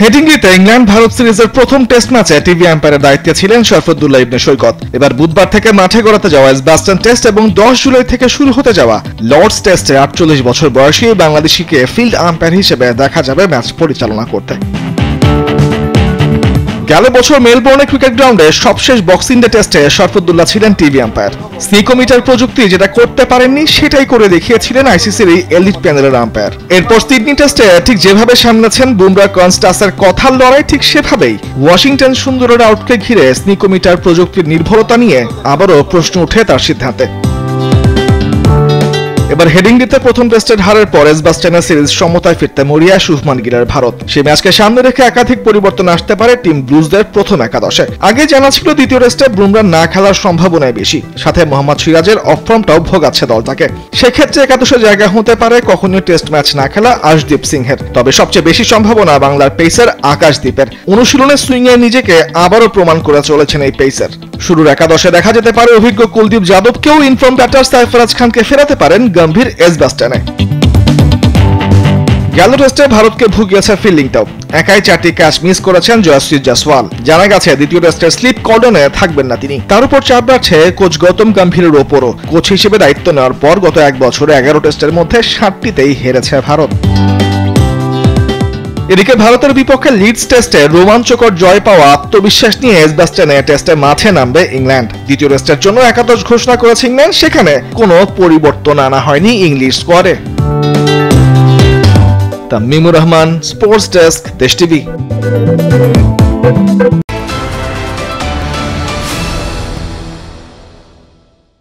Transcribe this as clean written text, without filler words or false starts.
হেডিংলিতে England Bharat সিরিজের প্রথম test ম্যাচে টিভি আম্পায়ারের দায়িত্বে ছিলেন শরফুদ্দুল্লাহ ইবনে সৈকত। এবার বুধবার থেকে মাঠে গড়াতে যাওয়া এজবাস্টন টেস্ট এবং 10 জুলাই থেকে শুরু হতে যাওয়া লর্ডস টেস্টে 48 বছর বয়সী বাংলাদেশিকে ফিল্ড আম্পায়ার হিসেবে দেখা যাবে ম্যাচ পরিচালনা করতে। গেল বছর মেলবোর্নে ক্রিকেট গ্রাউন্ডে সবশেষ বক্সিং ডে টেস্টে শরফুদ্দুল্লাহ ছিলেন টিভি আম্পায়ার। স্নিকোমিটার প্রযুক্তি যেটা করতে পারেননি সেটাই করে দেখিয়েছিলেন আইসিসির এই এলিট প্যানেলের আম্পায়ার। এরপর সিডনি টেস্টে ঠিক যেভাবে সামনেছেন বুমরা কনস্টাসের কথার লড়াই, ঠিক সেভাবেই ওয়াশিংটন সুন্দরের আউটকে ঘিরে স্নিকোমিটার প্রযুক্তির নির্ভরতা নিয়ে আবারও প্রশ্ন উঠে তার সিদ্ধান্তে। এবার হেডিংলিতে প্রথম টেস্টের হারের পর এজবাস্টনের সিরিজ সমতায় ফিরতে মরিয়া শুভমান গিলের ভারত। সেই ম্যাচকে সামনে রেখে একাধিক পরিবর্তন আসতে পারে টিম ব্লুজদের প্রথম একাদশে। আগে জানা ছিল দ্বিতীয় টেস্টে বুমরা না খেলার সম্ভাবনাই বেশি, সাথে মোহাম্মদ সিরাজের অফ ফর্মটাও ভোগাচ্ছে দলটাকে। সেক্ষেত্রে একাদশে জায়গা হতে পারে কখনো টেস্ট ম্যাচ না খেলা আশদীপ সিংহের। তবে সবচেয়ে বেশি সম্ভাবনা বাংলার পেসার আকাশদীপের। অনুশীলনে সুইংয়ে নিজেকে আবারও প্রমাণ করে চলেছেন এই পেসার। শুরুর একাদশে দেখা যেতে পারে অভিজ্ঞ কুলদীপ যাদবকেও ইনফর্ম ব্যাটার সাইফারাজ খানকে ফেরাতে পারেন গম্ভীর এজবাস্টনে। গেল টেস্টে ভারতকে ভুগিয়েছে ফিল্ডিংটাও। একাই 4টি ক্যাচ মিস করেছেন জয়শ্রী জয়সওয়াল। জানা গেছে দ্বিতীয় টেস্টের স্লিপ কর্ডনে থাকবেন না তিনি। তার উপর চাপ বাড়ছে কোচ গৌতম গম্ভীরের ওপরও। কোচ হিসেবে দায়িত্ব নেওয়ার পর গত এক বছরে 11 টেস্টের মধ্যে 7টিতেই হেরেছে ভারত। এদিকে ভারতের বিপক্ষে লিডস টেস্টে রোমাঞ্চকর জয় পাওয়া আত্মবিশ্বাস নিয়ে এজবাস্টনে টেস্টে মাঠে নামবে ইংল্যান্ড। দ্বিতীয় টেস্টের জন্য একাদশ ঘোষণা করেছে ইংল্যান্ড, সেখানে কোনো পরিবর্তন আনা হয়নি ইংলিশ স্কোয়াডে। তামিমুর রহমান, স্পোর্টস ডেস্ক, দেশ টিভি।